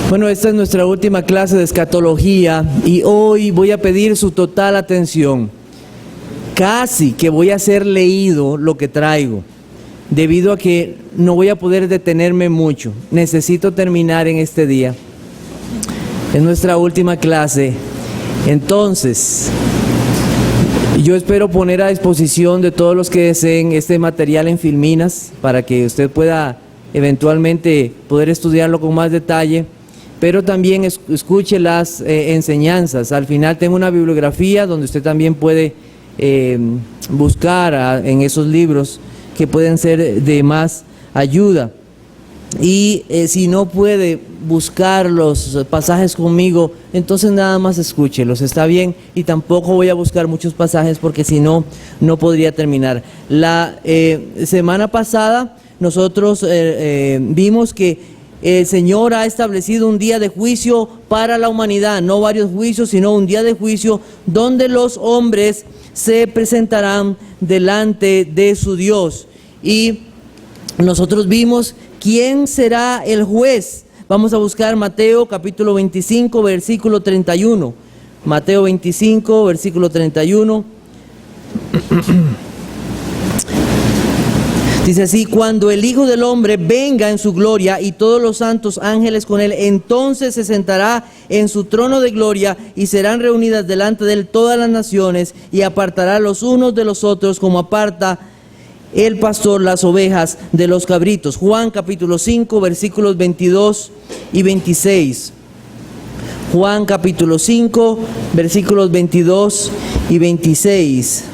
Bueno, esta es nuestra última clase de escatología y hoy voy a pedir su total atención. Casi que voy a hacer leído lo que traigo, debido a que no voy a poder detenerme mucho. Necesito terminar en este día. Es nuestra última clase. Entonces, yo espero poner a disposición de todos los que deseen este material en Filminas para que usted pueda eventualmente poder estudiarlo con más detalle, pero también escuche las enseñanzas. Al final tengo una bibliografía donde usted también puede buscar en esos libros que pueden ser de más ayuda. Y si no puede buscar los pasajes conmigo, entonces nada más escúchelos, está bien, y tampoco voy a buscar muchos pasajes porque si no, no podría terminar. La semana pasada nosotros vimos que el Señor ha establecido un día de juicio para la humanidad, no varios juicios, sino un día de juicio donde los hombres se presentarán delante de su Dios. Y nosotros vimos quién será el juez. Vamos a buscar Mateo capítulo 25, versículo 31. Mateo 25, versículo 31. Dice así: cuando el Hijo del Hombre venga en su gloria y todos los santos ángeles con él, entonces se sentará en su trono de gloria y serán reunidas delante de él todas las naciones y apartará los unos de los otros como aparta el pastor las ovejas de los cabritos. Juan capítulo 5 versículos 22 y 26. Juan capítulo 5 versículos 22 y 26.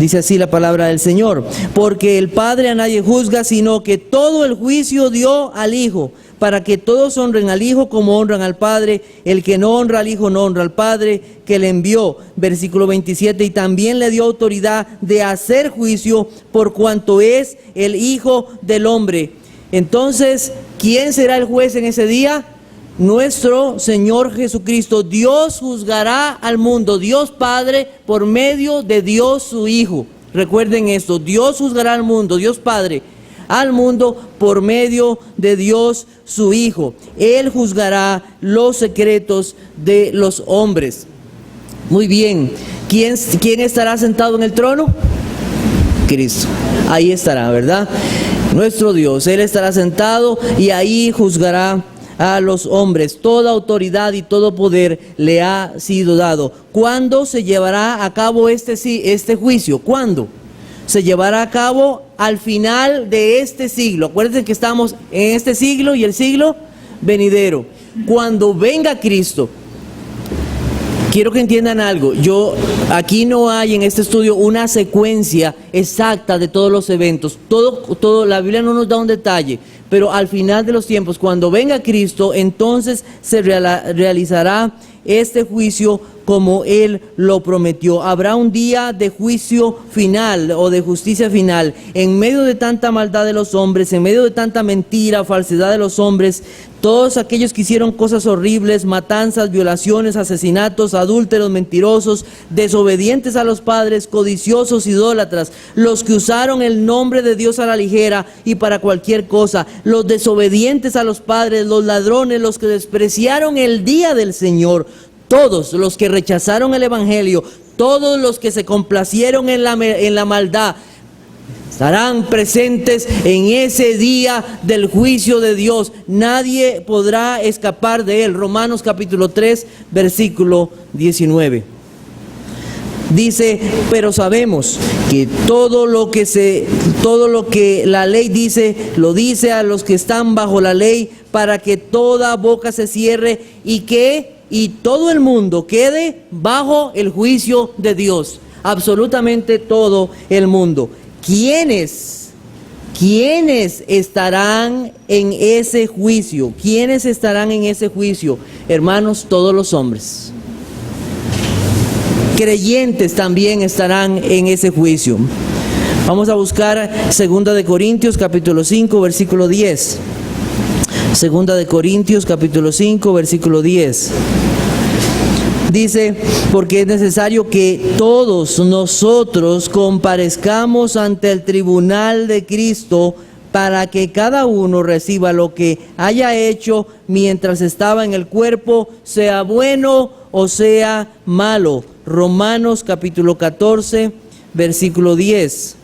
Dice así la palabra del Señor: porque el Padre a nadie juzga, sino que todo el juicio dio al Hijo, para que todos honren al Hijo como honran al Padre. El que no honra al Hijo no honra al Padre que le envió. Versículo 27, y también le dio autoridad de hacer juicio por cuanto es el Hijo del Hombre. Entonces, ¿quién será el juez en ese día? Nuestro Señor Jesucristo. Dios juzgará al mundo, Dios Padre, por medio de Dios su Hijo. Recuerden esto: Dios juzgará al mundo, Dios Padre, al mundo por medio de Dios su Hijo. Él juzgará los secretos de los hombres. Muy bien, ¿quién estará sentado en el trono? Cristo. Ahí estará, ¿verdad? Nuestro Dios, Él estará sentado y ahí juzgará a los hombres. Toda autoridad y todo poder le ha sido dado. ¿Cuándo se llevará a cabo este juicio? ¿Cuándo? Se llevará a cabo al final de este siglo. Acuérdense que estamos en este siglo y el siglo venidero. Cuando venga Cristo. Quiero que entiendan algo. Aquí no hay en este estudio una secuencia exacta de todos los eventos. La Biblia no nos da un detalle. Pero al final de los tiempos, cuando venga Cristo, entonces se realizará este juicio como Él lo prometió. Habrá un día de juicio final o de justicia final. En medio de tanta maldad de los hombres, en medio de tanta mentira, falsedad de los hombres, todos aquellos que hicieron cosas horribles, matanzas, violaciones, asesinatos, adúlteros, mentirosos, desobedientes a los padres, codiciosos, idólatras, los que usaron el nombre de Dios a la ligera y para cualquier cosa, los desobedientes a los padres, los ladrones, los que despreciaron el día del Señor, todos los que rechazaron el Evangelio, todos los que se complacieron en la maldad, estarán presentes en ese día del juicio de Dios. Nadie podrá escapar de él. Romanos capítulo 3, versículo 19. Dice: pero sabemos que todo lo que la ley dice, lo dice a los que están bajo la ley, para que toda boca se cierre y todo el mundo quede bajo el juicio de Dios. Absolutamente todo el mundo. ¿Quiénes estarán en ese juicio? ¿Quiénes estarán en ese juicio? Hermanos, todos los hombres. Creyentes también estarán en ese juicio. Vamos a buscar 2 de Corintios capítulo 5 versículo 10. 2 de Corintios capítulo 5 versículo 10. Dice: porque es necesario que todos nosotros comparezcamos ante el tribunal de Cristo para que cada uno reciba lo que haya hecho mientras estaba en el cuerpo, sea bueno o sea malo. Romanos capítulo 14, versículo 10.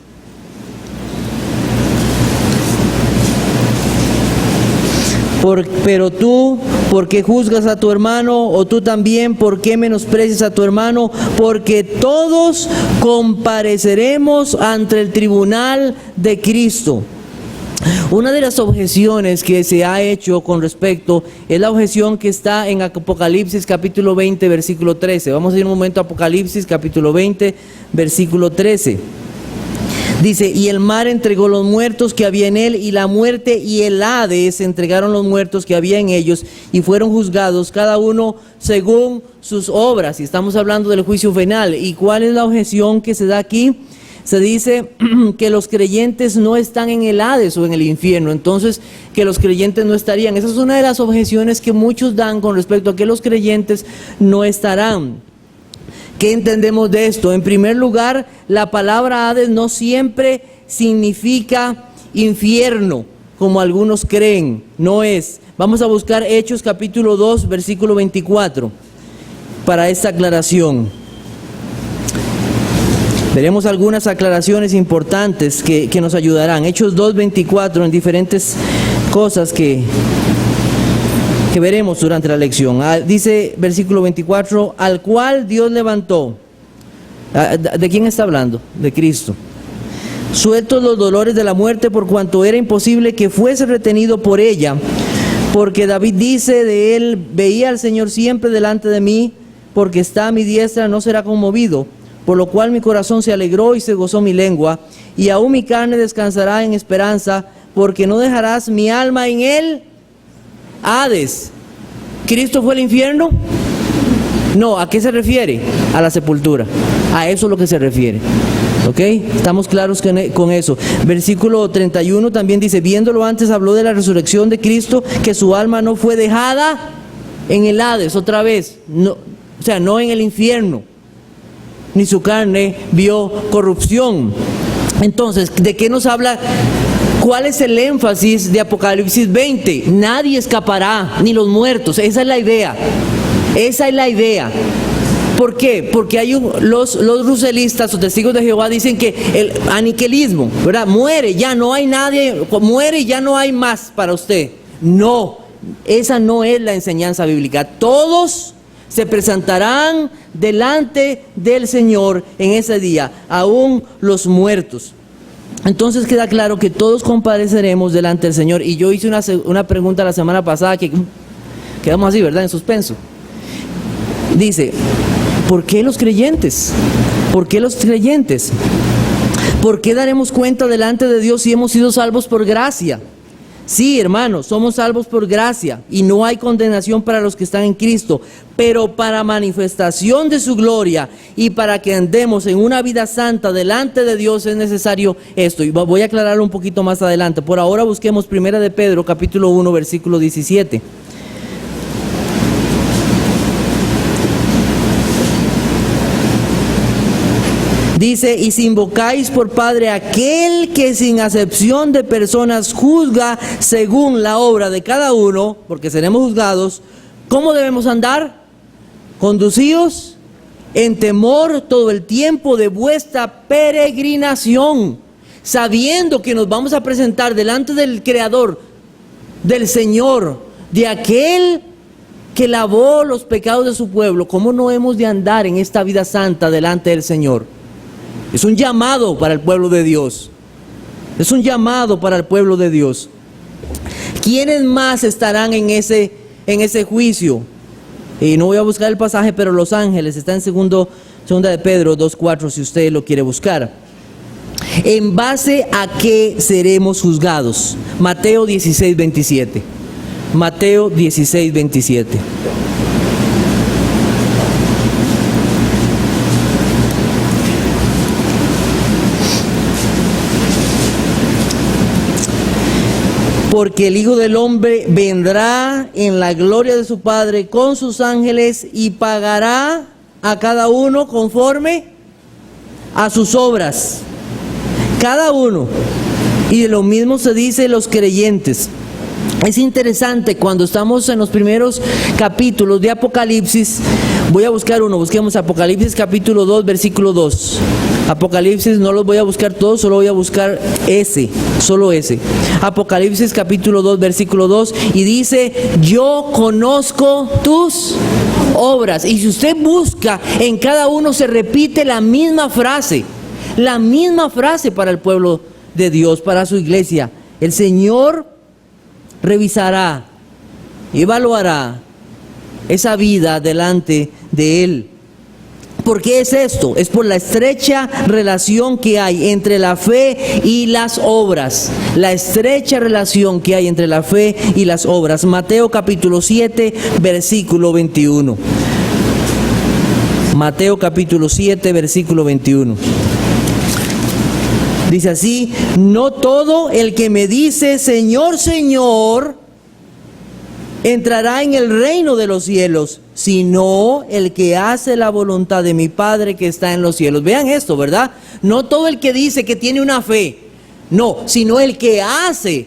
Pero tú, ¿por qué juzgas a tu hermano? O tú también, ¿por qué menosprecias a tu hermano? Porque todos compareceremos ante el tribunal de Cristo. Una de las objeciones que se ha hecho con respecto es la objeción que está en Apocalipsis capítulo 20, versículo 13. Vamos a ir un momento a Apocalipsis capítulo 20, versículo 13. Dice, y el mar entregó los muertos que había en él, y la muerte y el Hades entregaron los muertos que había en ellos, y fueron juzgados cada uno según sus obras. Y estamos hablando del juicio final. ¿Y cuál es la objeción que se da aquí? Se dice que los creyentes no están en el Hades o en el infierno, entonces que los creyentes no estarían. Esa es una de las objeciones que muchos dan con respecto a que los creyentes no estarán. ¿Qué entendemos de esto? En primer lugar, la palabra Hades no siempre significa infierno, como algunos creen, no es. Vamos a buscar Hechos capítulo 2, versículo 24, para esta aclaración. Veremos algunas aclaraciones importantes que nos ayudarán. Hechos 2, 24, en diferentes cosas que veremos durante la lección. Dice versículo 24, al cual Dios levantó. ¿De quién está hablando? De Cristo. Sueltos los dolores de la muerte, por cuanto era imposible que fuese retenido por ella. Porque David dice de él, veía al Señor siempre delante de mí, porque está a mi diestra, no será conmovido. Por lo cual mi corazón se alegró y se gozó mi lengua, y aún mi carne descansará en esperanza, porque no dejarás mi alma en él. Hades. ¿Cristo fue al infierno? No, ¿a qué se refiere? A la sepultura. A eso es lo que se refiere. ¿Ok? Estamos claros con eso. Versículo 31 también dice, viéndolo antes habló de la resurrección de Cristo, que su alma no fue dejada en el Hades, otra vez. No, o sea, no en el infierno, ni su carne vio corrupción. Entonces, ¿de qué nos habla? ¿Cuál es el énfasis de Apocalipsis 20? Nadie escapará, ni los muertos. Esa es la idea. Esa es la idea. ¿Por qué? Porque hay los ruselistas o testigos de Jehová dicen que el aniquilismo, ¿verdad? Muere, ya no hay nadie, muere y ya no hay más para usted. No, esa no es la enseñanza bíblica. Todos se presentarán delante del Señor en ese día, aún los muertos. Entonces queda claro que todos compareceremos delante del Señor. Y yo hice una pregunta la semana pasada que quedamos así, ¿verdad? En suspenso. Dice, ¿por qué los creyentes? ¿Por qué los creyentes? ¿Por qué daremos cuenta delante de Dios si hemos sido salvos por gracia? Sí, hermanos, somos salvos por gracia y no hay condenación para los que están en Cristo, pero para manifestación de su gloria y para que andemos en una vida santa delante de Dios es necesario esto. Y voy a aclararlo un poquito más adelante. Por ahora busquemos 1 de Pedro, capítulo 1, versículo 17. Dice, y si invocáis por Padre aquel que sin acepción de personas juzga según la obra de cada uno, porque seremos juzgados, ¿cómo debemos andar? Conducidos en temor todo el tiempo de vuestra peregrinación, sabiendo que nos vamos a presentar delante del Creador, del Señor, de aquel que lavó los pecados de su pueblo. ¿Cómo no hemos de andar en esta vida santa delante del Señor? Es un llamado para el pueblo de Dios. Es un llamado para el pueblo de Dios. ¿Quiénes más estarán en ese juicio? Y no voy a buscar el pasaje, pero los ángeles, está en segunda de Pedro 2:4, si usted lo quiere buscar. ¿En base a qué seremos juzgados? Mateo 16:27. Mateo 16:27. Porque el Hijo del Hombre vendrá en la gloria de su Padre con sus ángeles y pagará a cada uno conforme a sus obras. Cada uno Y lo mismo se dice los creyentes. Es interesante cuando estamos en los primeros capítulos de Apocalipsis. Voy a buscar uno, busquemos Apocalipsis capítulo 2, versículo 2. Apocalipsis, no los voy a buscar todos, solo voy a buscar ese, solo ese. Apocalipsis capítulo 2, versículo 2, y dice: yo conozco tus obras. Y si usted busca, en cada uno se repite la misma frase para el pueblo de Dios, para su iglesia. El Señor revisará, evaluará esa vida delante de Él. ¿Por qué es esto? Es por la estrecha relación que hay entre la fe y las obras. La estrecha relación que hay entre la fe y las obras. Mateo capítulo 7, versículo 21. Mateo capítulo 7, versículo 21. Dice así: no todo el que me dice Señor, Señor, entrará en el reino de los cielos, sino el que hace la voluntad de mi Padre que está en los cielos. Vean esto, ¿verdad? No todo el que dice que tiene una fe, no, sino el que hace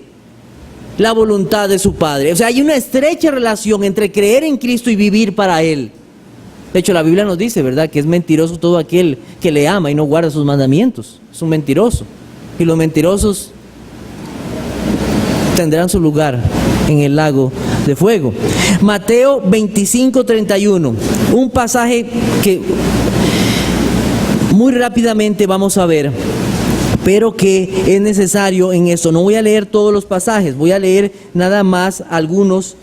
la voluntad de su Padre. O sea, hay una estrecha relación entre creer en Cristo y vivir para Él. De hecho, la Biblia nos dice, ¿verdad?, que es mentiroso todo aquel que le ama y no guarda sus mandamientos. Es un mentiroso. Y los mentirosos tendrán su lugar en el lago de fuego. Mateo 25, 31. Un pasaje que muy rápidamente vamos a ver, pero que es necesario en esto. No voy a leer todos los pasajes, voy a leer nada más algunos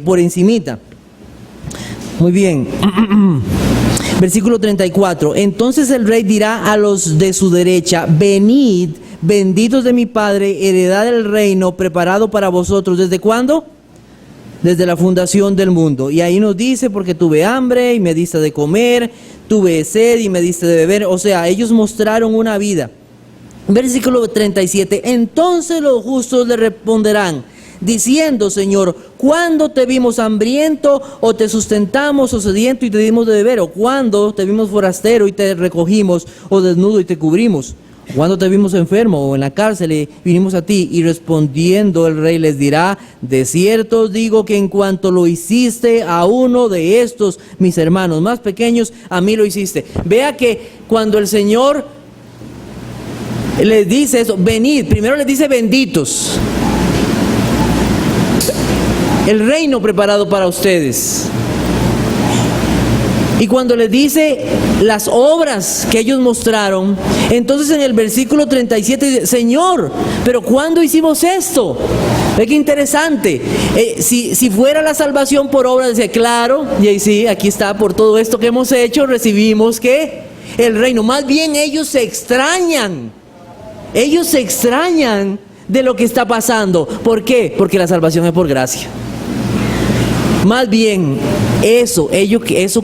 por encimita. Muy bien. Versículo 34. Entonces el rey dirá a los de su derecha: venid, benditos de mi Padre, heredad del reino preparado para vosotros. ¿Desde cuándo? Desde la fundación del mundo. Y ahí nos dice: porque tuve hambre y me diste de comer, tuve sed y me diste de beber. O sea, ellos mostraron una vida. Versículo 37. Entonces los justos le responderán, diciendo: Señor, ¿cuándo te vimos hambriento o te sustentamos, o sediento y te dimos de beber? ¿O cuándo te vimos forastero y te recogimos, o desnudo y te cubrimos? ¿Cuándo te vimos enfermo o en la cárcel y vinimos a ti? Y respondiendo el rey les dirá: de cierto os digo que en cuanto lo hiciste a uno de estos mis hermanos más pequeños, a mí lo hiciste. Vea que cuando el Señor les dice eso, venid, primero les dice benditos, el reino preparado para ustedes. Y cuando les dice las obras que ellos mostraron, entonces en el versículo 37 dice: Señor, ¿pero cuándo hicimos esto? Ve qué interesante. Si fuera la salvación por obras, dice: claro, y ahí sí, aquí está, por todo esto que hemos hecho, recibimos ¿qué? El reino. Más bien ellos se extrañan. Ellos se extrañan de lo que está pasando. ¿Por qué? Porque la salvación es por gracia. Más bien, eso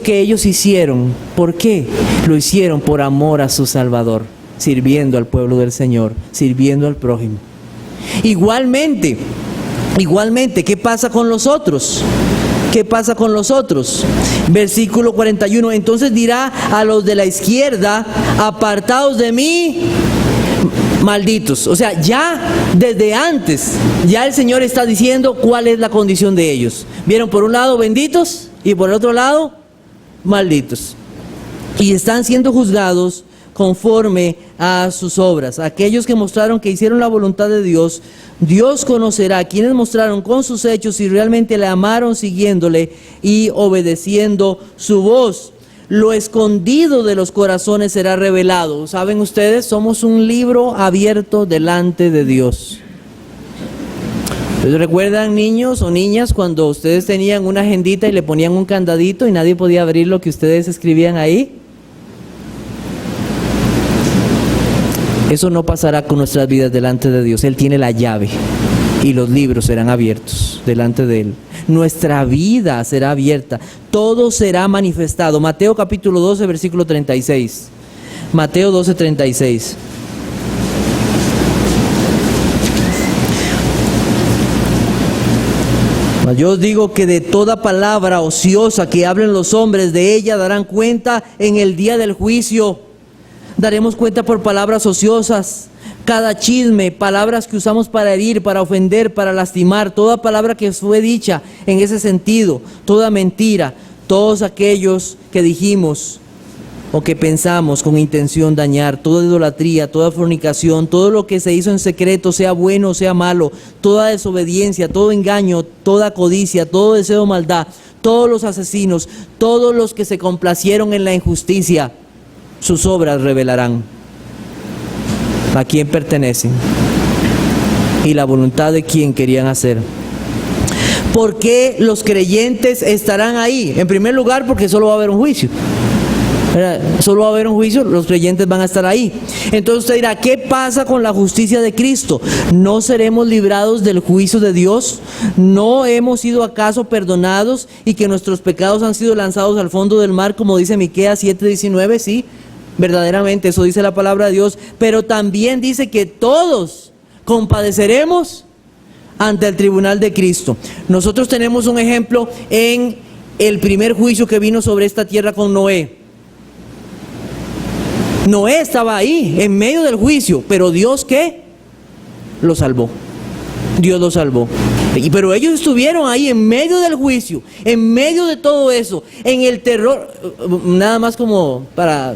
que ellos hicieron, ¿por qué? Lo hicieron por amor a su Salvador, sirviendo al pueblo del Señor, sirviendo al prójimo. Igualmente, ¿qué pasa con los otros? ¿Qué pasa con los otros? Versículo 41, entonces dirá a los de la izquierda: apartaos de mí, malditos. O sea, ya desde antes, ya el Señor está diciendo cuál es la condición de ellos. Vieron, por un lado benditos y por el otro lado malditos. Y están siendo juzgados conforme a sus obras. Aquellos que mostraron que hicieron la voluntad de Dios, Dios conocerá a quienes mostraron con sus hechos si realmente le amaron siguiéndole y obedeciendo su voz. Lo escondido de los corazones será revelado. ¿Saben ustedes? Somos un libro abierto delante de Dios. ¿Recuerdan, niños o niñas, cuando ustedes tenían una agendita y le ponían un candadito y nadie podía abrir lo que ustedes escribían ahí? Eso no pasará con nuestras vidas delante de Dios. Él tiene la llave y los libros serán abiertos delante de Él. Nuestra vida será abierta. Todo será manifestado. Mateo capítulo 12, versículo 36. Mateo 12, 36. Yo os digo que de toda palabra ociosa que hablen los hombres, de ella darán cuenta en el día del juicio. Daremos cuenta por palabras ociosas, cada chisme, palabras que usamos para herir, para ofender, para lastimar, toda palabra que fue dicha en ese sentido, toda mentira, todos aquellos que dijimos o que pensamos con intención dañar, toda idolatría, toda fornicación, todo lo que se hizo en secreto, sea bueno o sea malo, toda desobediencia, todo engaño, toda codicia, todo deseo de maldad, todos los asesinos, todos los que se complacieron en la injusticia, sus obras revelarán a quién pertenecen y la voluntad de quién querían hacer. ¿Por qué los creyentes estarán ahí? En primer lugar, porque solo va a haber un juicio. Solo va a haber un juicio, los creyentes van a estar ahí. Entonces usted dirá, ¿qué pasa con la justicia de Cristo? ¿No seremos librados del juicio de Dios? ¿No hemos sido acaso perdonados y que nuestros pecados han sido lanzados al fondo del mar, como dice Miqueas 7:19? Sí, verdaderamente, eso dice la palabra de Dios. Pero también dice que todos compadeceremos ante el tribunal de Cristo. Nosotros tenemos un ejemplo en el primer juicio que vino sobre esta tierra con Noé. Noé estaba ahí, en medio del juicio, pero Dios, ¿qué? Lo salvó. Dios lo salvó. Pero ellos estuvieron ahí en medio del juicio, en medio de todo eso, en el terror, nada más como para,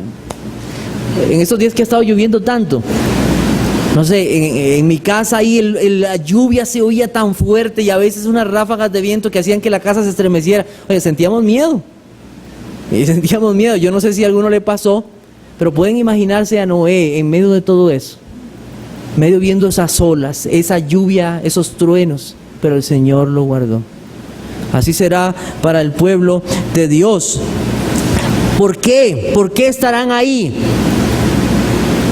en estos días que ha estado lloviendo tanto, no sé, en mi casa ahí la lluvia se oía tan fuerte y a veces unas ráfagas de viento que hacían que la casa se estremeciera. Oye, sentíamos miedo. Yo no sé si a alguno le pasó, pero pueden imaginarse a Noé en medio de todo eso, en medio viendo esas olas, esa lluvia, esos truenos, pero el Señor lo guardó. Así será para el pueblo de Dios. ¿Por qué? ¿Por qué estarán ahí?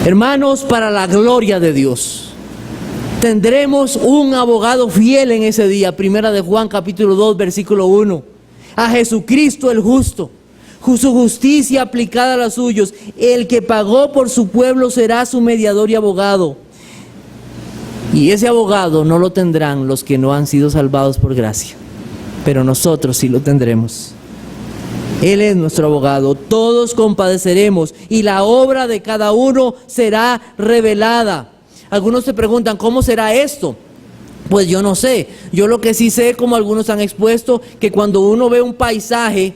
Hermanos, para la gloria de Dios. Tendremos un abogado fiel en ese día. Primera de Juan capítulo 2 versículo 1. A Jesucristo el justo, su justicia aplicada a los suyos. El que pagó por su pueblo será su mediador y abogado. Y ese abogado no lo tendrán los que no han sido salvados por gracia, pero nosotros sí lo tendremos. Él es nuestro abogado. Todos compadeceremos y la obra de cada uno será revelada. Algunos se preguntan, ¿cómo será esto? Pues yo no sé. Yo lo que sí sé, como algunos han expuesto, que cuando uno ve un paisaje,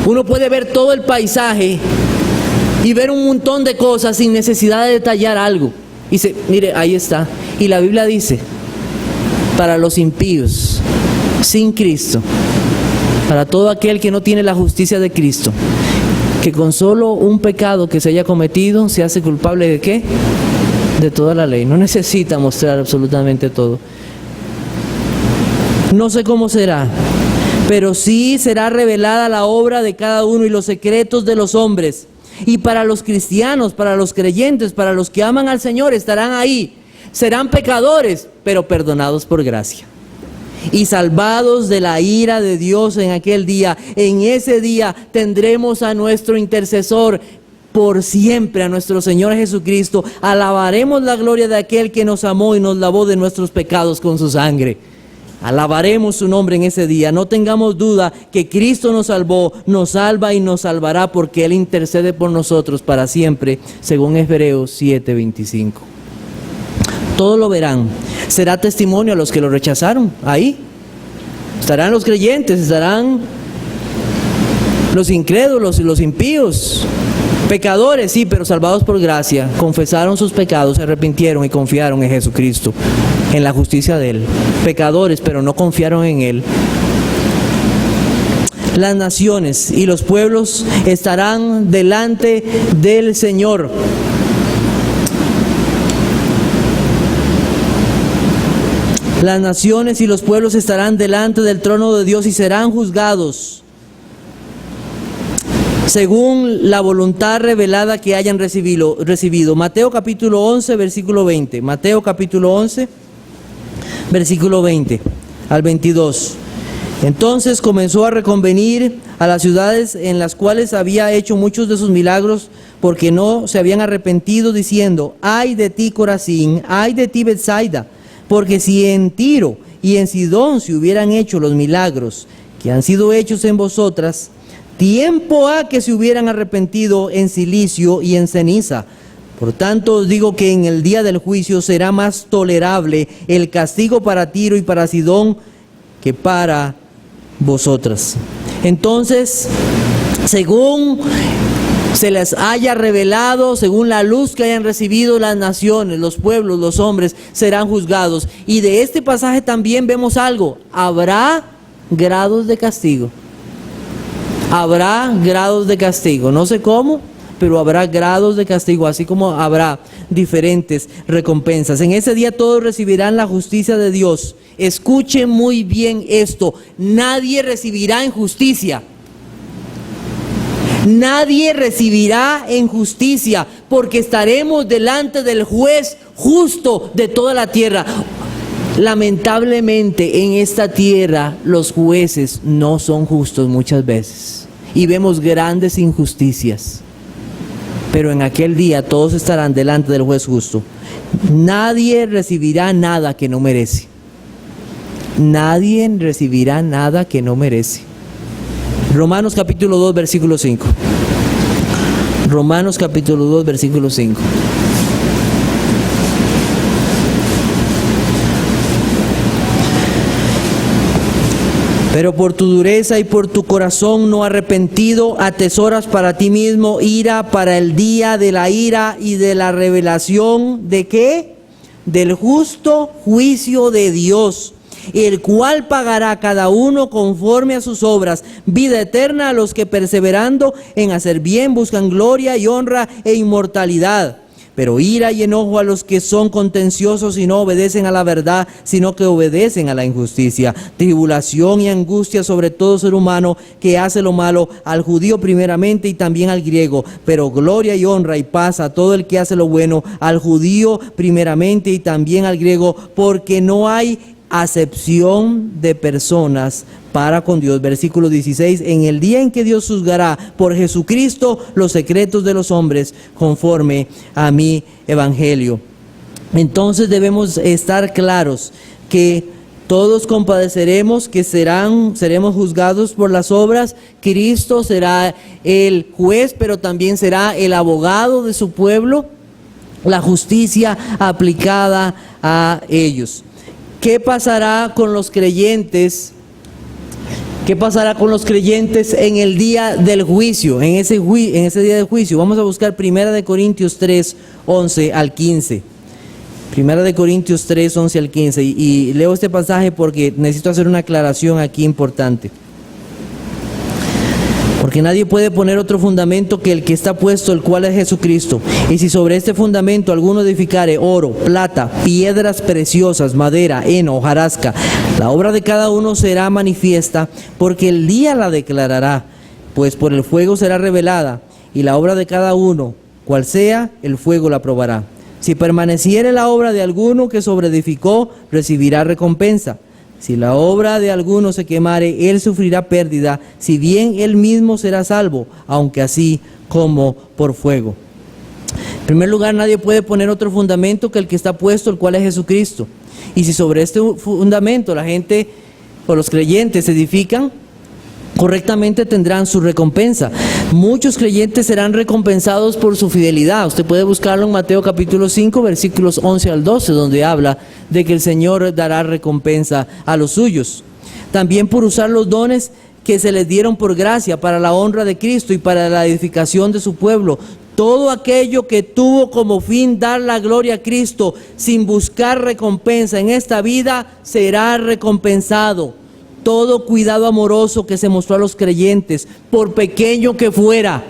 uno puede ver todo el paisaje y ver un montón de cosas sin necesidad de detallar algo. Y dice, mire, ahí está. Y la Biblia dice, para los impíos, sin Cristo, para todo aquel que no tiene la justicia de Cristo, que con solo un pecado que se haya cometido se hace culpable ¿de qué? De toda la ley. No necesita mostrar absolutamente todo. No sé cómo será, pero sí será revelada la obra de cada uno y los secretos de los hombres. Y para los cristianos, para los creyentes, para los que aman al Señor, estarán ahí. Serán pecadores, pero perdonados por gracia. Y salvados de la ira de Dios en aquel día. En ese día tendremos a nuestro intercesor por siempre, a nuestro Señor Jesucristo. Alabaremos la gloria de aquel que nos amó y nos lavó de nuestros pecados con su sangre. Alabaremos su nombre en ese día. No tengamos duda que Cristo nos salvó, nos salva y nos salvará porque Él intercede por nosotros para siempre, según Hebreos 7:25. Todos lo verán. Será testimonio a los que lo rechazaron. Ahí estarán los creyentes, estarán los incrédulos y los impíos. Pecadores, sí, pero salvados por gracia. Confesaron sus pecados, se arrepintieron y confiaron en Jesucristo, en la justicia de Él. Pecadores, pero no confiaron en Él. Las naciones y los pueblos estarán delante del Señor. Las naciones y los pueblos estarán delante del trono de Dios y serán juzgados según la voluntad revelada que hayan recibido. Mateo capítulo 11, versículo 20. Mateo capítulo 11, versículo 20 al 22. Entonces comenzó a reconvenir a las ciudades en las cuales había hecho muchos de sus milagros, porque no se habían arrepentido, diciendo: ay de ti, Corazín, ay de ti, Betsaida, porque si en Tiro y en Sidón se hubieran hecho los milagros que han sido hechos en vosotras, tiempo ha que se hubieran arrepentido en silicio y en ceniza. Por tanto os digo que en el día del juicio será más tolerable el castigo para Tiro y para Sidón que para vosotras. Entonces, según se les haya revelado, según la luz que hayan recibido las naciones, los pueblos, los hombres, serán juzgados. Y de este pasaje también vemos algo: habrá grados de castigo. Habrá grados de castigo, no sé cómo, pero habrá grados de castigo, así como habrá diferentes recompensas. En ese día todos recibirán la justicia de Dios. Escuchen muy bien esto: nadie recibirá injusticia. Nadie recibirá injusticia, porque estaremos delante del juez justo de toda la tierra. Lamentablemente en esta tierra los jueces no son justos muchas veces y vemos grandes injusticias. Pero en aquel día todos estarán delante del juez justo. Nadie recibirá nada que no merece. Nadie recibirá nada que no merece. Romanos capítulo 2, versículo 5. Romanos capítulo 2, versículo 5. Pero por tu dureza y por tu corazón no arrepentido, atesoras para ti mismo ira para el día de la ira y de la revelación ¿de qué? Del justo juicio de Dios, el cual pagará a cada uno conforme a sus obras, vida eterna a los que perseverando en hacer bien buscan gloria y honra e inmortalidad. Pero ira y enojo a los que son contenciosos y no obedecen a la verdad, sino que obedecen a la injusticia. Tribulación y angustia sobre todo ser humano que hace lo malo, al judío primeramente y también al griego. Pero gloria y honra y paz a todo el que hace lo bueno, al judío primeramente y también al griego, porque no hay acepción de personas para con Dios. Versículo 16: en el día en que Dios juzgará por Jesucristo los secretos de los hombres conforme a mi evangelio. Entonces debemos estar claros que todos compadeceremos, que seremos juzgados por las obras. Cristo será el juez, pero también será el abogado de su pueblo, la justicia aplicada a ellos. ¿Qué pasará con los creyentes? ¿Qué pasará con los creyentes en el día del juicio? En ese día del juicio. Vamos a buscar 1 Corintios 3, 11 al 15. 1 Corintios 3, 11 al 15. Y leo este pasaje porque necesito hacer una aclaración aquí importante. Porque nadie puede poner otro fundamento que el que está puesto, el cual es Jesucristo. Y si sobre este fundamento alguno edificare oro, plata, piedras preciosas, madera, heno, hojarasca, la obra de cada uno será manifiesta, porque el día la declarará, pues por el fuego será revelada, y la obra de cada uno, cual sea, el fuego la probará. Si permaneciere la obra de alguno que sobreedificó, recibirá recompensa. Si la obra de alguno se quemare, él sufrirá pérdida, si bien él mismo será salvo, aunque así como por fuego. En primer lugar, nadie puede poner otro fundamento que el que está puesto, el cual es Jesucristo. Y si sobre este fundamento la gente o los creyentes edifican correctamente, tendrán su recompensa. Muchos creyentes serán recompensados por su fidelidad. Usted puede buscarlo en Mateo capítulo 5, versículos 11 al 12, donde habla de que el Señor dará recompensa a los suyos. También por usar los dones que se les dieron por gracia para la honra de Cristo y para la edificación de su pueblo. Todo aquello que tuvo como fin dar la gloria a Cristo sin buscar recompensa en esta vida será recompensado. Todo cuidado amoroso que se mostró a los creyentes, por pequeño que fuera,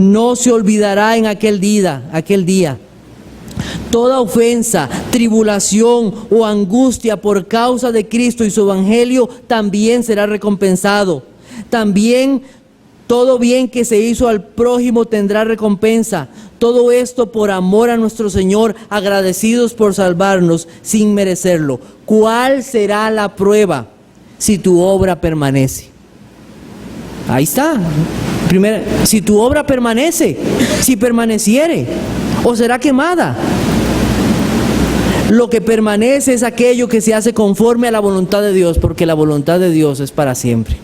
no se olvidará en aquel día. Toda ofensa, tribulación o angustia por causa de Cristo y su evangelio también será recompensado. También todo bien que se hizo al prójimo tendrá recompensa. Todo esto por amor a nuestro Señor, agradecidos por salvarnos sin merecerlo. ¿Cuál será la prueba? Si tu obra permanece. Ahí está. Primero, si tu obra permanece, si permaneciere, o será quemada. Lo que permanece es aquello que se hace conforme a la voluntad de Dios, porque la voluntad de Dios es para siempre.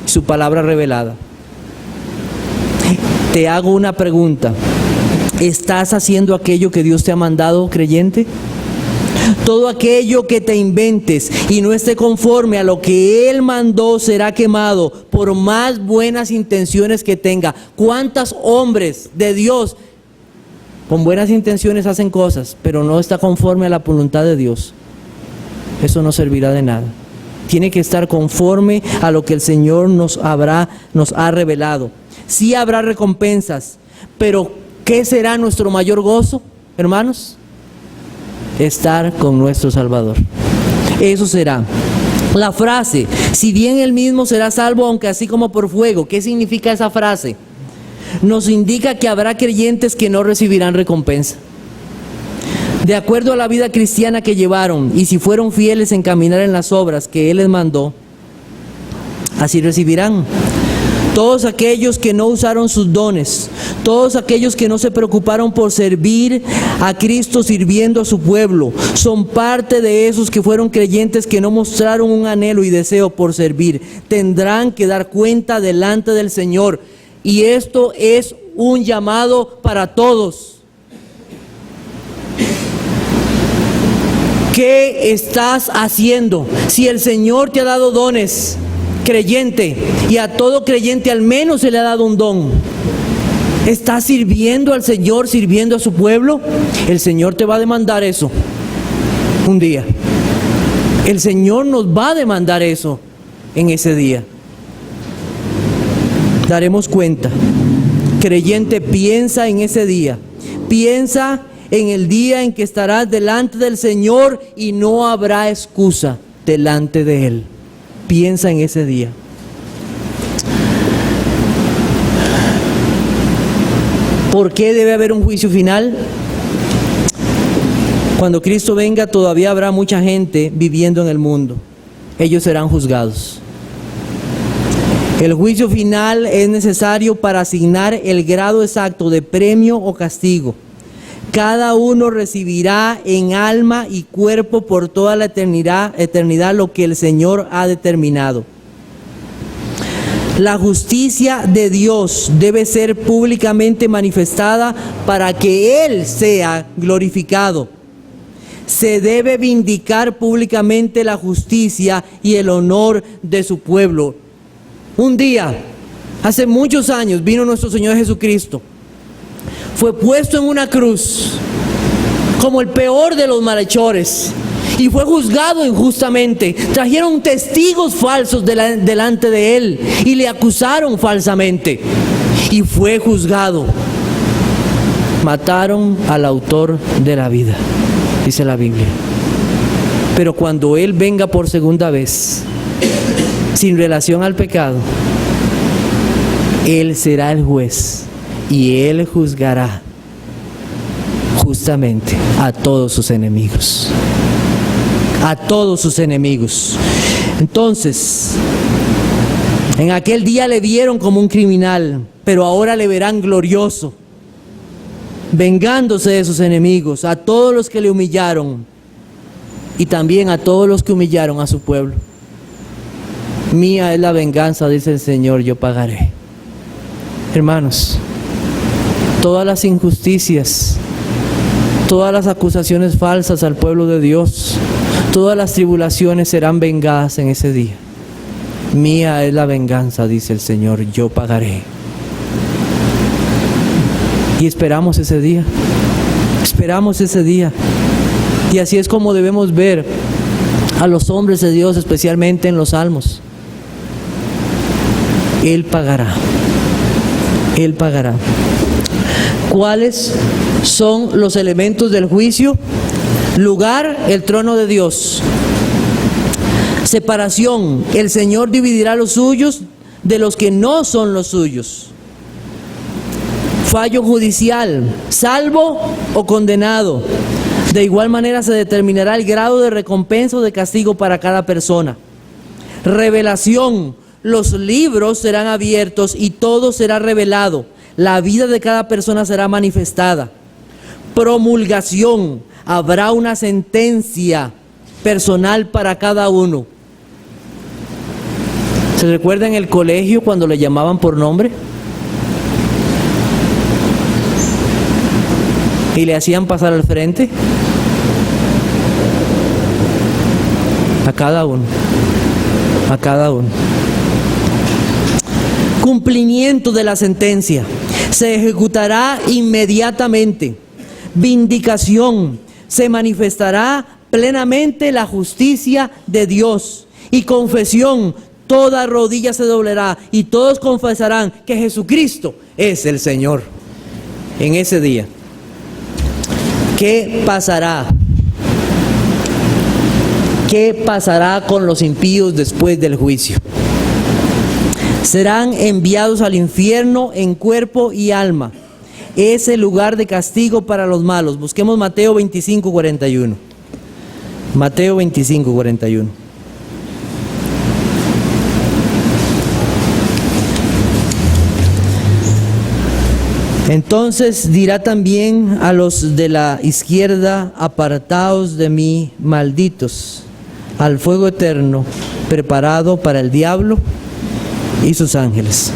Su palabra revelada. Te hago una pregunta. ¿Estás haciendo aquello que Dios te ha mandado, creyente? Todo aquello que te inventes y no esté conforme a lo que Él mandó será quemado, por más buenas intenciones que tenga. ¿Cuántos hombres de Dios con buenas intenciones hacen cosas, pero no está conforme a la voluntad de Dios? Eso no servirá de nada. Tiene que estar conforme a lo que el Señor nos ha revelado. Sí habrá recompensas, pero ¿qué será nuestro mayor gozo, hermanos? Estar con nuestro Salvador. Eso será. La frase, si bien Él mismo será salvo, aunque así como por fuego. ¿Qué significa esa frase? Nos indica que habrá creyentes que no recibirán recompensa. De acuerdo a la vida cristiana que llevaron, y si fueron fieles en caminar en las obras que Él les mandó, así recibirán. Todos aquellos que no usaron sus dones, todos aquellos que no se preocuparon por servir a Cristo sirviendo a su pueblo, son parte de esos que fueron creyentes que no mostraron un anhelo y deseo por servir. Tendrán que dar cuenta delante del Señor. Y esto es un llamado para todos. ¿Qué estás haciendo? Si el Señor te ha dado dones, creyente, y a todo creyente al menos se le ha dado un don, ¿estás sirviendo al Señor, sirviendo a su pueblo? El Señor te va a demandar eso un día. El Señor nos va a demandar eso en ese día. Daremos cuenta. Creyente, piensa en ese día. Piensa en el día en que estarás delante del Señor y no habrá excusa delante de Él. Piensa en ese día. ¿Por qué debe haber un juicio final? Cuando Cristo venga, todavía habrá mucha gente viviendo en el mundo. Ellos serán juzgados. El juicio final es necesario para asignar el grado exacto de premio o castigo. Cada uno recibirá en alma y cuerpo por toda la eternidad lo que el Señor ha determinado. La justicia de Dios debe ser públicamente manifestada para que Él sea glorificado. Se debe vindicar públicamente la justicia y el honor de su pueblo. Un día, hace muchos años, vino nuestro Señor Jesucristo. Fue puesto en una cruz como el peor de los malhechores y fue juzgado injustamente. Trajeron testigos falsos delante de Él y le acusaron falsamente y fue juzgado. Mataron al autor de la vida, dice la Biblia. Pero cuando Él venga por segunda vez, sin relación al pecado, Él será el juez y Él juzgará justamente a todos sus enemigos. A todos sus enemigos. Entonces, en aquel día le vieron como un criminal, pero ahora le verán glorioso, vengándose de sus enemigos, a todos los que le humillaron y también a todos los que humillaron a su pueblo. Mía es la venganza, dice el Señor, yo pagaré. Hermanos, todas las injusticias, todas las acusaciones falsas al pueblo de Dios, todas las tribulaciones serán vengadas en ese día. Mía es la venganza, dice el Señor, yo pagaré. Y esperamos ese día. Esperamos ese día. Y así es como debemos ver a los hombres de Dios, especialmente en los Salmos. Él pagará. Él pagará. ¿Cuáles son los elementos del juicio? Lugar, el trono de Dios. Separación, el Señor dividirá los suyos de los que no son los suyos. Fallo judicial, salvo o condenado. De igual manera se determinará el grado de recompensa o de castigo para cada persona. Revelación, los libros serán abiertos y todo será revelado. La vida de cada persona será manifestada. Promulgación, habrá una sentencia personal para cada uno. ¿Se recuerda en el colegio cuando le llamaban por nombre? y le hacían pasar al frente. A cada uno. A cada uno. Cumplimiento de la sentencia. Se ejecutará inmediatamente. Vindicación. Se manifestará plenamente la justicia de Dios. Y confesión. Toda rodilla se doblará y todos confesarán que Jesucristo es el Señor. En ese día, ¿qué pasará? ¿Qué pasará con los impíos después del juicio? Serán enviados al infierno en cuerpo y alma. Es el lugar de castigo para los malos. Busquemos Mateo 25:41. Mateo 25:41. Entonces dirá también a los de la izquierda: apartaos de mí, malditos, al fuego eterno, preparado para el diablo y sus ángeles.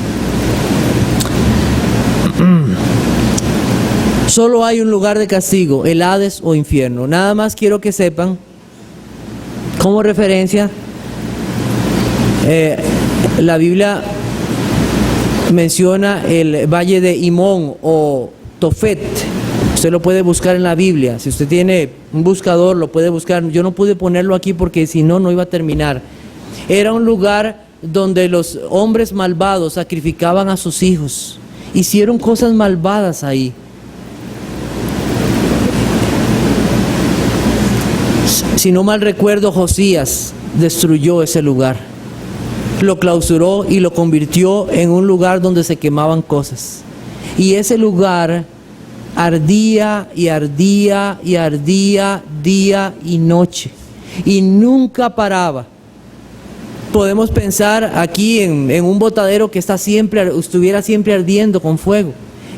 Solo hay un lugar de castigo, el Hades o infierno. Nada más quiero que sepan, como referencia, la Biblia menciona el valle de Himón o Tofet. Usted lo puede buscar en la Biblia. Si usted tiene un buscador, lo puede buscar. Yo no pude ponerlo aquí porque si no, no iba a terminar. Era un lugar donde los hombres malvados sacrificaban a sus hijos. Hicieron cosas malvadas ahí. Si no mal recuerdo, Josías destruyó ese lugar. Lo clausuró y lo convirtió en un lugar donde se quemaban cosas. Y ese lugar ardía y ardía y ardía día y noche. Y nunca paraba. Podemos pensar aquí en un botadero que estuviera siempre ardiendo con fuego.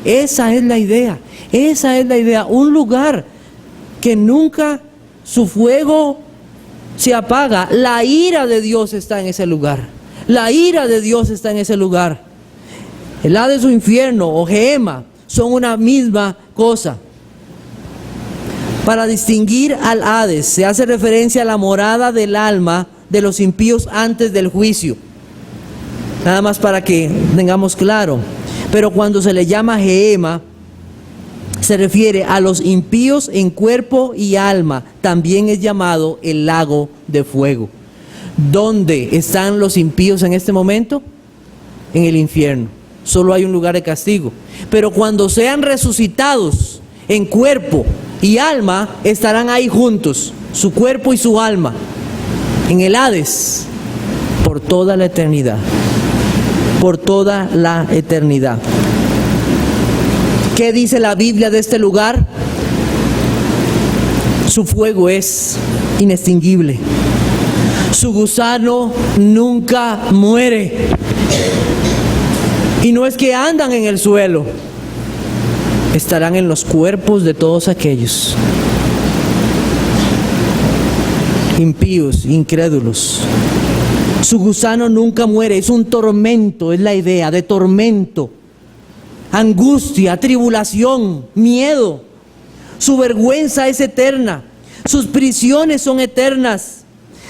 Esa es la idea. Esa es la idea. Un lugar que nunca su fuego se apaga. La ira de Dios está en ese lugar. La ira de Dios está en ese lugar. El Hades o infierno o Gehenna son una misma cosa. Para distinguir al Hades se hace referencia a la morada del alma de los impíos antes del juicio. Nada más para que tengamos claro. Pero cuando se le llama Gehenna, se refiere a los impíos en cuerpo y alma. También es llamado el lago de fuego. ¿Dónde están los impíos en este momento? En el infierno. Solo hay un lugar de castigo. Pero cuando sean resucitados en cuerpo y alma, estarán ahí juntos, su cuerpo y su alma, en el Hades, por toda la eternidad. Por toda la eternidad. ¿Qué dice la Biblia de este lugar? Su fuego es inextinguible. Su gusano nunca muere. Y no es que andan en el suelo, estarán en los cuerpos de todos aquellos impíos, incrédulos. Su gusano nunca muere, es un tormento, es la idea de tormento, angustia, tribulación, miedo. Su vergüenza es eterna, sus prisiones son eternas.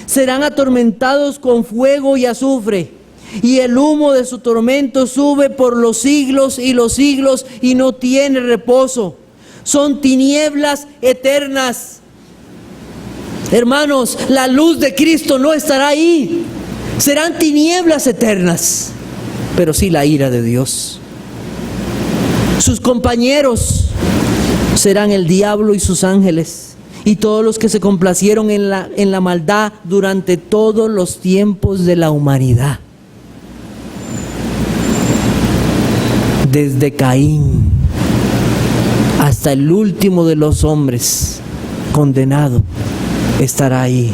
Serán atormentados con fuego y azufre, y el humo de su tormento sube por los siglos y los siglos y no tiene reposo. Son tinieblas eternas. Hermanos, la luz de Cristo no estará ahí. Serán tinieblas eternas, pero sí la ira de Dios. Sus compañeros serán el diablo y sus ángeles. Y todos los que se complacieron en la maldad durante todos los tiempos de la humanidad. Desde Caín hasta el último de los hombres condenado estará ahí.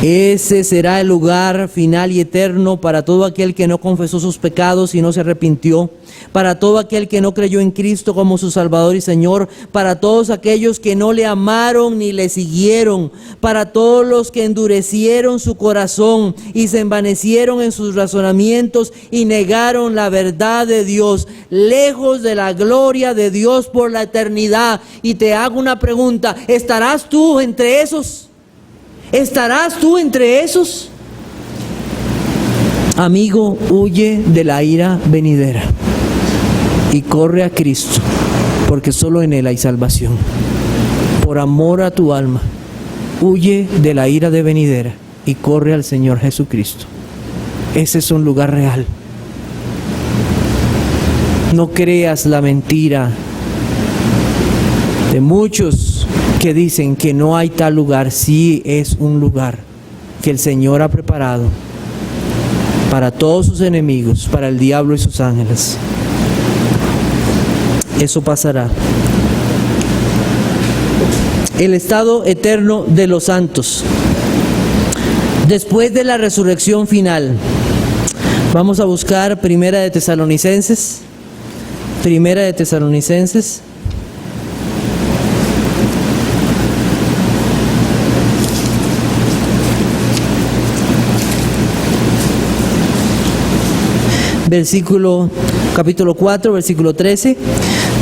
Ese será el lugar final y eterno para todo aquel que no confesó sus pecados y no se arrepintió, para todo aquel que no creyó en Cristo como su Salvador y Señor, para todos aquellos que no le amaron ni le siguieron, para todos los que endurecieron su corazón y se envanecieron en sus razonamientos y negaron la verdad de Dios, lejos de la gloria de Dios por la eternidad. Y te hago una pregunta: ¿estarás tú entre esos? ¿Estarás tú entre esos? Amigo, huye de la ira venidera y corre a Cristo, porque solo en Él hay salvación. Por amor a tu alma, huye de la ira de venidera y corre al Señor Jesucristo. Ese es un lugar real. No creas la mentira de muchos que dicen que no hay tal lugar. Sí es un lugar que el Señor ha preparado para todos sus enemigos, para el diablo y sus ángeles. Eso pasará. El estado eterno de los santos. Después de la resurrección final, vamos a buscar Primera de Tesalonicenses. Primera de Tesalonicenses. Capítulo 4, versículo 13.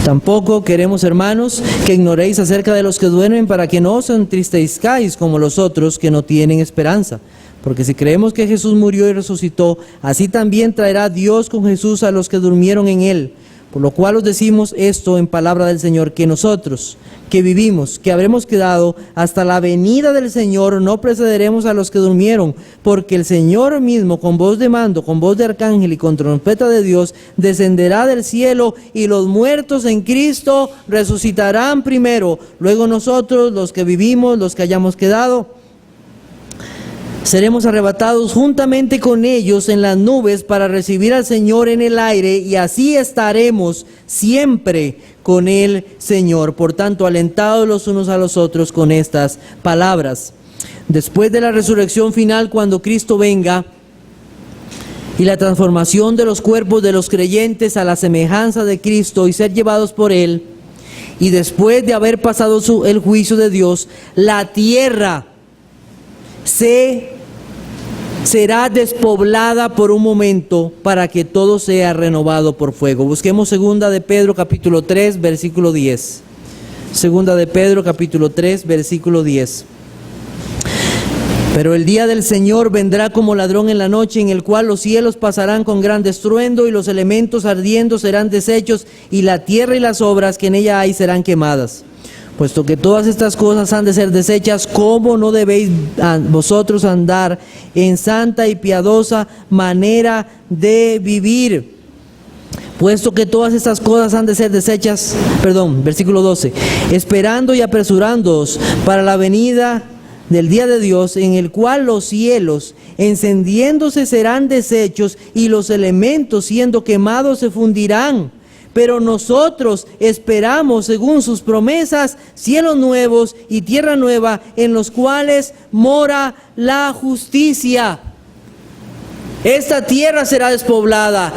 Tampoco queremos, hermanos, que ignoréis acerca de los que duermen, para que no os entristezcáis como los otros que no tienen esperanza. Porque si creemos que Jesús murió y resucitó, así también traerá Dios con Jesús a los que durmieron en Él. Por lo cual os decimos esto en palabra del Señor, que nosotros, que vivimos, que habremos quedado hasta la venida del Señor, no precederemos a los que durmieron, porque el Señor mismo, con voz de mando, con voz de arcángel y con trompeta de Dios, descenderá del cielo, y los muertos en Cristo resucitarán primero. Luego nosotros, los que vivimos, los que hayamos quedado, seremos arrebatados juntamente con ellos en las nubes para recibir al Señor en el aire, y así estaremos siempre con el Señor. Por tanto, alentados los unos a los otros con estas palabras. Después de la resurrección final, cuando Cristo venga, y la transformación de los cuerpos de los creyentes a la semejanza de Cristo y ser llevados por Él, y después de haber pasado el juicio de Dios, la tierra será despoblada por un momento para que todo sea renovado por fuego. Busquemos segunda de Pedro capítulo 3, versículo 10. Segunda de Pedro capítulo 3, versículo 10. Pero el día del Señor vendrá como ladrón en la noche, en el cual los cielos pasarán con gran estruendo, y los elementos ardiendo serán deshechos, y la tierra y las obras que en ella hay serán quemadas. Puesto que todas estas cosas han de ser deshechas, ¿cómo no debéis vosotros andar en santa y piadosa manera de vivir? Puesto que todas estas cosas han de ser deshechas, versículo 12, esperando y apresurándoos para la venida del día de Dios, en el cual los cielos encendiéndose serán deshechos, y los elementos siendo quemados se fundirán. Pero nosotros esperamos, según sus promesas, cielos nuevos y tierra nueva, en los cuales mora la justicia. Esta tierra será despoblada.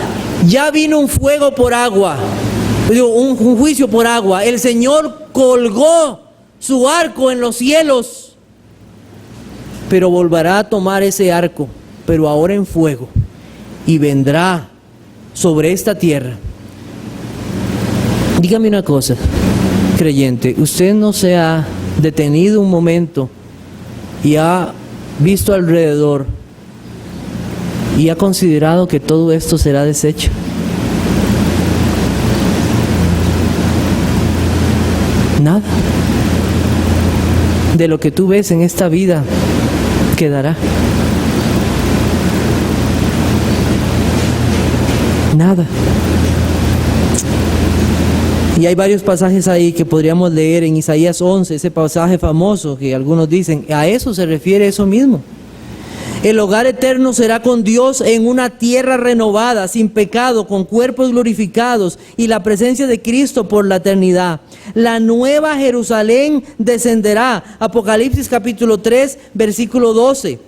Ya vino un fuego por agua, un juicio por agua. El Señor colgó su arco en los cielos, pero volverá a tomar ese arco, pero ahora en fuego, y vendrá sobre esta tierra. Dígame una cosa, creyente, ¿usted no se ha detenido un momento y ha visto alrededor y ha considerado que todo esto será deshecho? Nada de lo que tú ves en esta vida quedará. Nada. Y hay varios pasajes ahí que podríamos leer en Isaías 11, ese pasaje famoso que algunos dicen, a eso se refiere eso mismo. El hogar eterno será con Dios en una tierra renovada, sin pecado, con cuerpos glorificados y la presencia de Cristo por la eternidad. La nueva Jerusalén descenderá. Apocalipsis capítulo 3, versículo 12.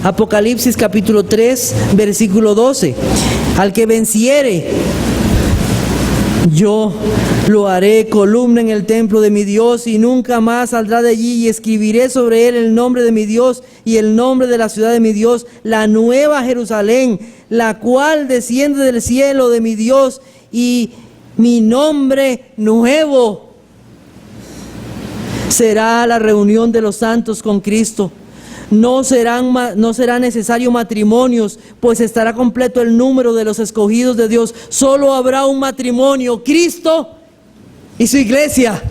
Apocalipsis capítulo 3, versículo 12. Al que venciere, yo lo haré columna en el templo de mi Dios y nunca más saldrá de allí, y escribiré sobre él el nombre de mi Dios y el nombre de la ciudad de mi Dios, la nueva Jerusalén, la cual desciende del cielo de mi Dios, y mi nombre nuevo. Será la reunión de los santos con Cristo. No será necesario matrimonios, pues estará completo el número de los escogidos de Dios. Solo habrá un matrimonio, Cristo y su iglesia.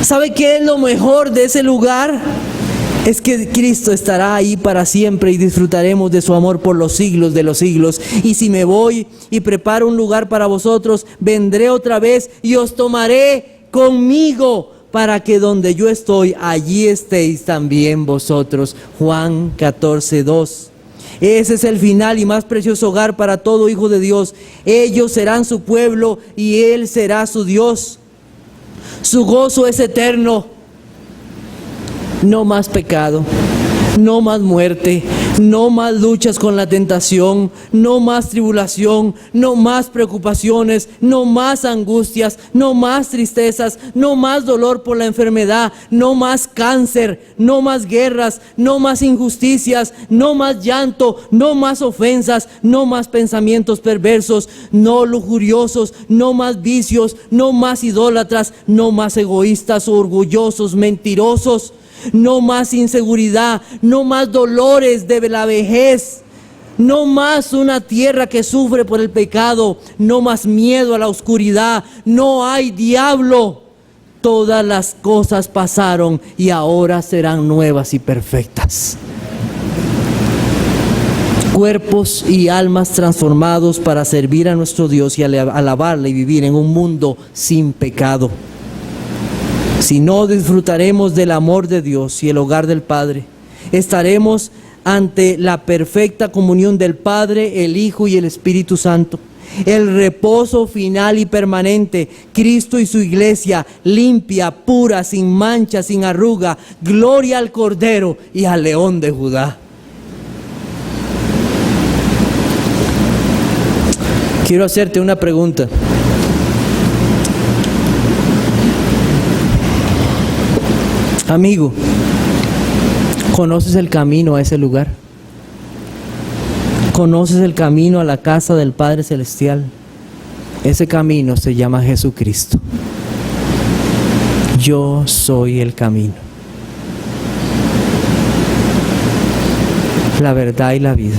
¿Sabe qué es lo mejor de ese lugar? Es que Cristo estará ahí para siempre y disfrutaremos de su amor por los siglos de los siglos. Y si me voy y preparo un lugar para vosotros, vendré otra vez y os tomaré conmigo, para que donde yo estoy, allí estéis también vosotros. Juan 14:2. Ese es el final y más precioso hogar para todo hijo de Dios. Ellos serán su pueblo y Él será su Dios. Su gozo es eterno. No más pecado, no más muerte, no más luchas con la tentación, no más tribulación, no más preocupaciones, no más angustias, no más tristezas, no más dolor por la enfermedad, no más cáncer, no más guerras, no más injusticias, no más llanto, no más ofensas, no más pensamientos perversos, no lujuriosos, no más vicios, no más idólatras, no más egoístas o orgullosos, mentirosos. No más inseguridad, no más dolores de la vejez, no más una tierra que sufre por el pecado, no más miedo a la oscuridad, no hay diablo. Todas las cosas pasaron y ahora serán nuevas y perfectas. Cuerpos y almas transformados para servir a nuestro Dios y alabarle y vivir en un mundo sin pecado. Si no disfrutaremos del amor de Dios y el hogar del Padre, estaremos ante la perfecta comunión del Padre, el Hijo y el Espíritu Santo. El reposo final y permanente, Cristo y su iglesia, limpia, pura, sin mancha, sin arruga. Gloria al Cordero y al León de Judá. Quiero hacerte una pregunta. Amigo, ¿conoces el camino a ese lugar? ¿Conoces el camino a la casa del Padre Celestial? Ese camino se llama Jesucristo. Yo soy el camino, la verdad y la vida.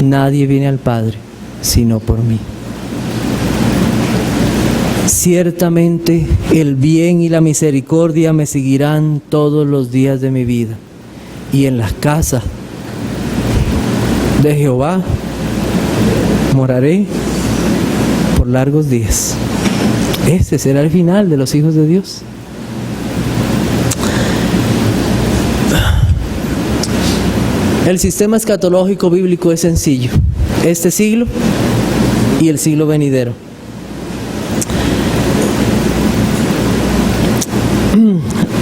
Nadie viene al Padre sino por mí. Ciertamente el bien y la misericordia me seguirán todos los días de mi vida, y en la casa de Jehová moraré por largos días. Ese será el final de los hijos de Dios. El sistema escatológico bíblico es sencillo: este siglo y el siglo venidero.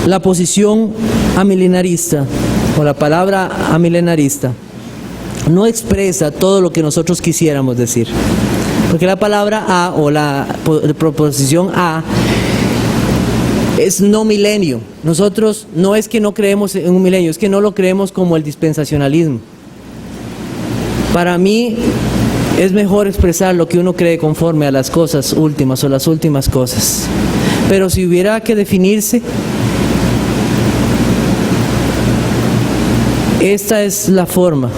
La posición amilenarista, o la palabra amilenarista, no expresa todo lo que nosotros quisiéramos decir, porque la palabra a, o la proposición a, es no milenio. Nosotros no es que no creemos en un milenio, es que no lo creemos como el dispensacionalismo. Para mí es mejor expresar lo que uno cree conforme a las cosas últimas o las últimas cosas. Pero si hubiera que definirse, esta es la forma,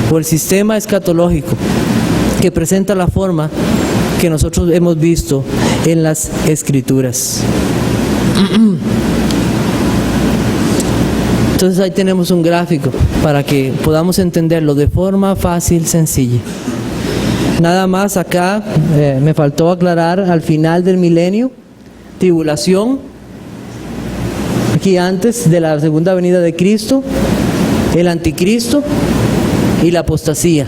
o el sistema escatológico, que presenta la forma que nosotros hemos visto en las Escrituras. Entonces ahí tenemos un gráfico para que podamos entenderlo de forma fácil, sencilla. Nada más acá me faltó aclarar: al final del milenio, tribulación, aquí antes de la segunda venida de Cristo, el anticristo y la apostasía.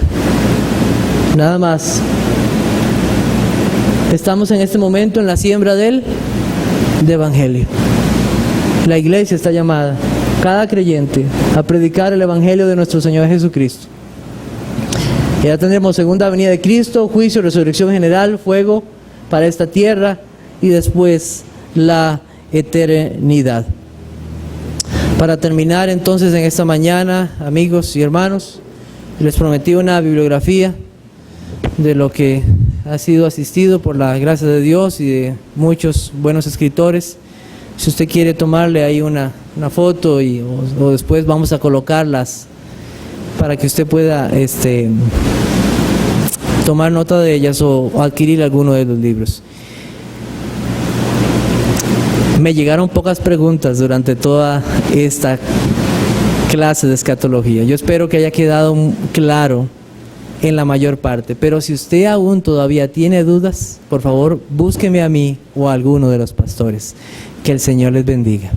Nada más. Estamos en este momento en la siembra del evangelio. La iglesia está llamada cada creyente a predicar el Evangelio de nuestro Señor Jesucristo. Ya tendremos segunda venida de Cristo, juicio, resurrección general, fuego para esta tierra y después la eternidad. Para terminar entonces en esta mañana, amigos y hermanos, les prometí una bibliografía de lo que ha sido asistido por la gracia de Dios y de muchos buenos escritores. Si usted quiere tomarle ahí una foto o después vamos a colocarlas para que usted pueda tomar nota de ellas o adquirir alguno de los libros. Me llegaron pocas preguntas durante toda esta clase de escatología. Yo espero que haya quedado claro en la mayor parte, pero si usted aún todavía tiene dudas, por favor búsqueme a mí o a alguno de los pastores. Que el Señor les bendiga.